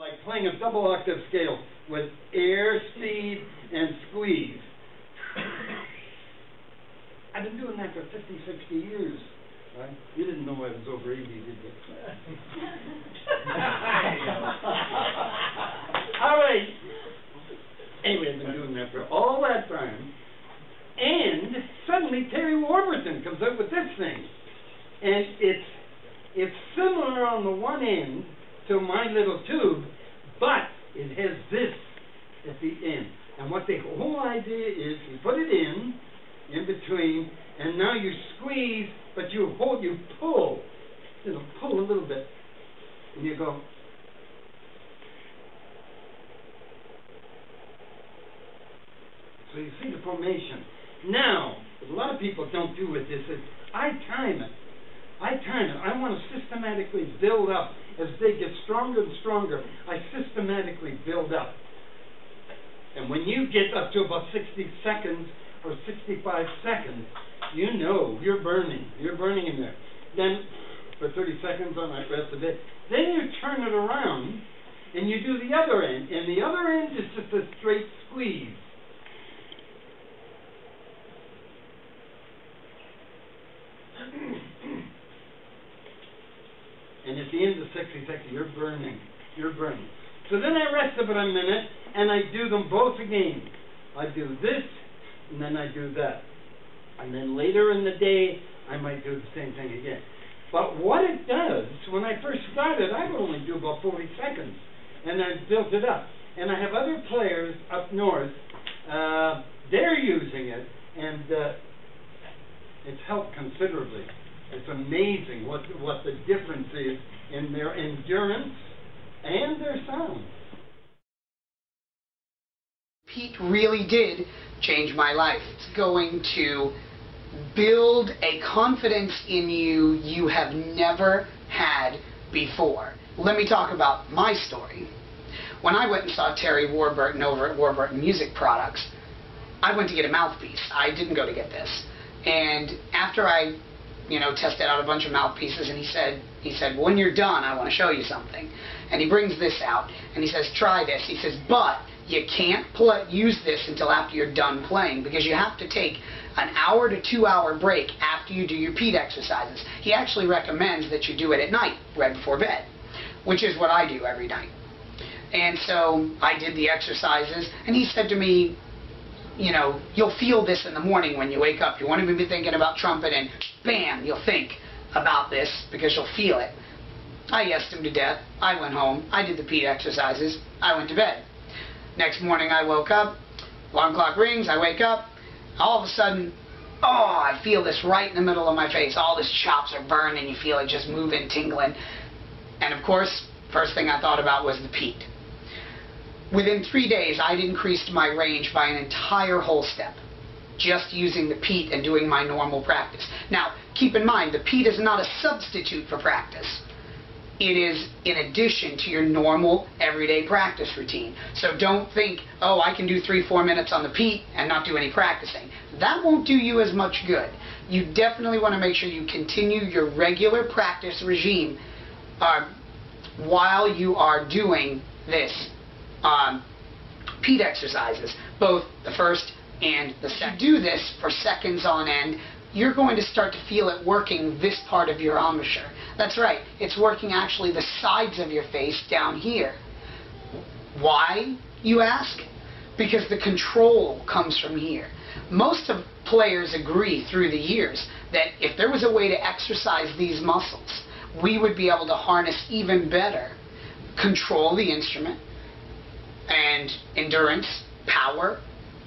Like playing a double octave scale with air, speed, and squeeze. I've been doing that for 50, 60 years. Right? You didn't know I was over 80, did you? All right. Anyway, I've been doing that for all that time. And suddenly Terry Warburton comes up with this thing. And it's similar on the one end to my little tube, but it has this at the end. And what the whole idea is, you put it in between, and now you squeeze, but you hold, you pull. It'll pull a little bit, and you go. So you see the formation. Now, what a lot of people don't do with this is, I time it. I want to systematically build up. As they get stronger and stronger, I systematically build up. And when you get up to about 60 seconds or 65 seconds, you know you're burning. You're burning in there. Then, for 30 seconds on that rest of it, then you turn it around and you do the other end. And the other end is just a straight squeeze. And at the end of 60 seconds, you're burning. You're burning. So then I rest about a minute, and I do them both again. I do this, and then I do that. And then later in the day, I might do the same thing again. But what it does, when I first started, I would only do about 40 seconds. And I built it up. And I have other players up north, they're using it, and it's helped considerably. It's amazing what the difference is in their endurance and their sound. P.E.T.E really did change my life. It's going to build a confidence in you you have never had before. Let me talk about my story. When I went and saw Terry Warburton over at Warburton Music Products, I went to get a mouthpiece. I didn't go to get this. And after I tested out a bunch of mouthpieces, and he said, when you're done, I want to show you something. And he brings this out, and he says, try this. He says, but you can't use this until after you're done playing, because you have to take an hour to 2 hour break after you do your P.E.T.E exercises. He actually recommends that you do it at night, right before bed, which is what I do every night. And so I did the exercises, and he said to me, you'll feel this in the morning when you wake up. You won't even be thinking about trumpet, and bam, you'll think about this because you'll feel it. I yesed him to death. I went home. I did the P.E.T.E exercises. I went to bed. Next morning I woke up. Alarm clock rings. I wake up. All of a sudden, I feel this right in the middle of my face. All these chops are burning. You feel it just moving, tingling. And of course, first thing I thought about was the P.E.T.E. Within 3 days, I'd increased my range by an entire whole step, just using the P.E.T.E and doing my normal practice. Now, keep in mind, the P.E.T.E is not a substitute for practice. It is in addition to your normal, everyday practice routine. So don't think, I can do 3-4 minutes on the P.E.T.E and not do any practicing. That won't do you as much good. You definitely want to make sure you continue your regular practice regime while you are doing this P.E.T.E exercises, both the first and the second. You do this for seconds on end, you're going to start to feel it working this part of your embouchure. That's right, it's working actually the sides of your face down here. Why, you ask? Because the control comes from here. Most of players agree through the years that if there was a way to exercise these muscles, we would be able to harness even better, control the instrument, and endurance, power,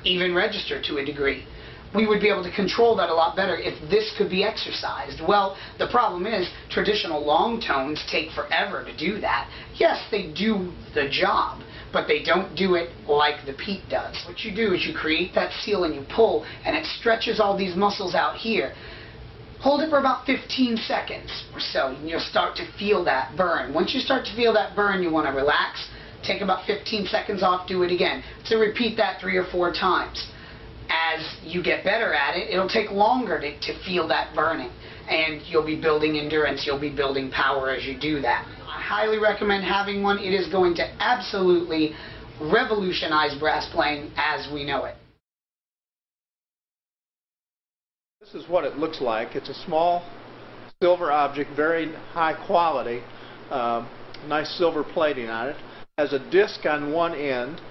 even register to a degree. We would be able to control that a lot better if this could be exercised. Well, the problem is traditional long tones take forever to do that. Yes, they do the job, but they don't do it like the P.E.T.E does. What you do is you create that seal and you pull, and it stretches all these muscles out here. Hold it for about 15 seconds or so, and you'll start to feel that burn. Once you start to feel that burn, you want to relax. Take about 15 seconds off, do it again. So repeat that 3 or 4 times. As you get better at it, it'll take longer to feel that burning. And you'll be building endurance, you'll be building power as you do that. highly recommend having one. It is going to absolutely revolutionize brass playing as we know it. This is what it looks like. It's a small silver object, very high quality, nice silver plating on it. Has a disc on one end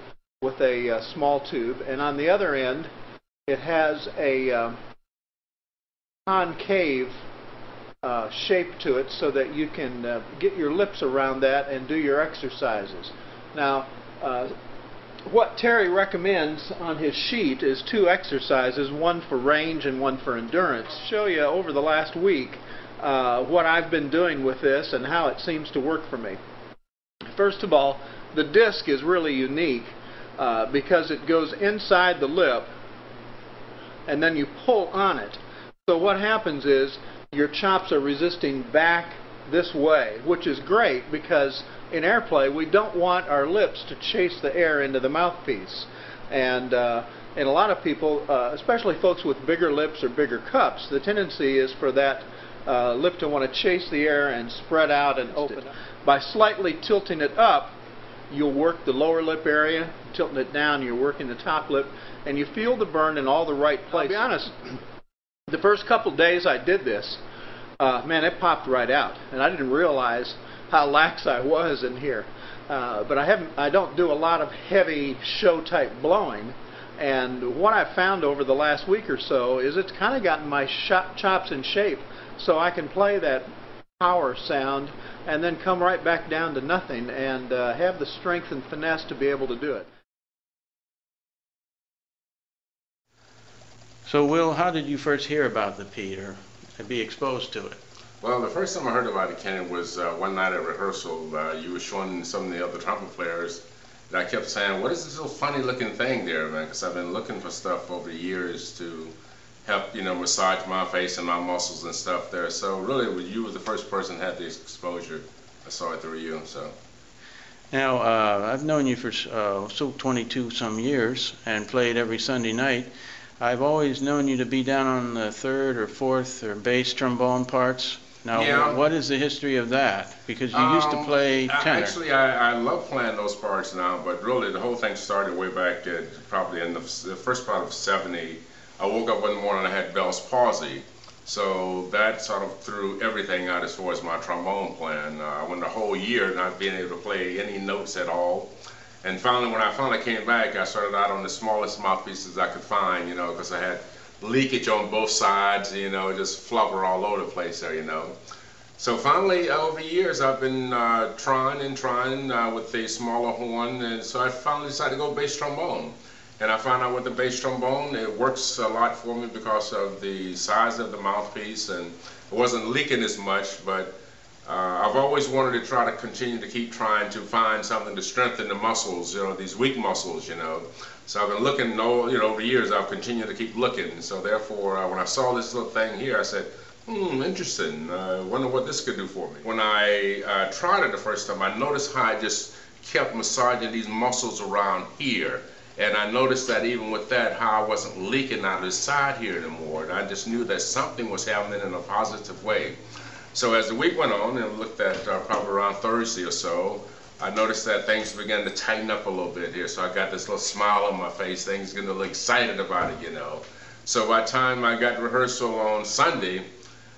with a small tube, and on the other end it has a concave shape to it so that you can get your lips around that and do your exercises. Now, what Terry recommends on his sheet is 2 exercises, one for range and one for endurance. I'll show you over the last week what I've been doing with this and how it seems to work for me. First of all, the disc is really unique because it goes inside the lip and then you pull on it. So what happens is your chops are resisting back this way, which is great because in airplay we don't want our lips to chase the air into the mouthpiece. And a lot of people, especially folks with bigger lips or bigger cups, the tendency is for that lip to want to chase the air and spread out and open up. By slightly tilting it up, you'll work the lower lip area. Tilting it down, you're working the top lip, and you feel the burn in all the right places. I'll be honest, the first couple days I did this, man, it popped right out, and I didn't realize how lax I was in here. But I don't do a lot of heavy show type blowing, and what I've found over the last week or so is it's kind of gotten my chops in shape, so I can play that power sound and then come right back down to nothing and have the strength and finesse to be able to do it. So, Will, how did you first hear about the P.E.T.E. or be exposed to it? Well, the first time I heard about it, Kenny, was one night at rehearsal. You were showing some of the other trumpet players, and I kept saying, what is this little funny-looking thing there, man? Because I've been looking for stuff over the years to help, massage my face and my muscles and stuff there. So really, you were the first person that had the exposure. I saw it through you, so. Now, I've known you for 22 some years and played every Sunday night. I've always known you to be down on the 3rd or 4th or bass trombone parts. Now, yeah. What is the history of that? Because you used to play tenor. Actually, I love playing those parts now, but really the whole thing started way back at probably in the first part of '70. I woke up one morning and I had Bell's palsy. So that sort of threw everything out as far as my trombone playing. I went a whole year not being able to play any notes at all. And finally, when I finally came back, I started out on the smallest mouthpieces I could find, because I had leakage on both sides, just flubber all over the place there, So finally, over the years, I've been trying with a smaller horn, and so I finally decided to go bass trombone. And I found out with the bass trombone, it works a lot for me because of the size of the mouthpiece, and it wasn't leaking as much, but I've always wanted to try to continue to keep trying to find something to strengthen the muscles, these weak muscles, So I've been looking, over the years, I've continued to keep looking. So therefore, when I saw this little thing here, I said, interesting. I wonder what this could do for me. When I tried it the first time, I noticed how I just kept massaging these muscles around here. And I noticed that even with that, how I wasn't leaking out of the side here anymore. And I just knew that something was happening in a positive way. So as the week went on, and looked at probably around Thursday or so, I noticed that things began to tighten up a little bit here. So I got this little smile on my face, things getting a little excited about it, So by the time I got rehearsal on Sunday,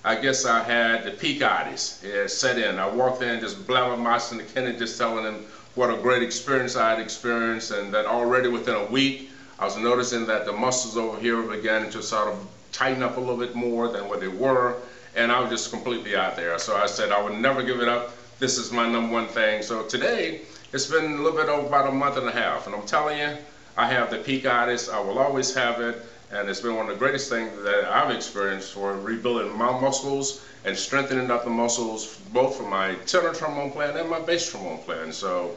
I guess I had the P.E.T.E set in. I walked in just blabbermouthing to Kenny, just telling him what a great experience I had experienced, and that already within a week, I was noticing that the muscles over here began to sort of tighten up a little bit more than what they were, and I was just completely out there. So I said I would never give it up. This is my #1 thing. So today, it's been a little bit over about a month and a half, and I'm telling you, I have the P.E.T.E. I will always have it, and it's been one of the greatest things that I've experienced for rebuilding my muscles and strengthening up the muscles, both for my tenor trombone playing and my bass trombone playing. So,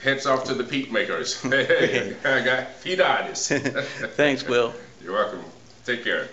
heads off to the P.E.T.E makers. I got P.E.T.E. Thanks, Will. You're welcome. Take care.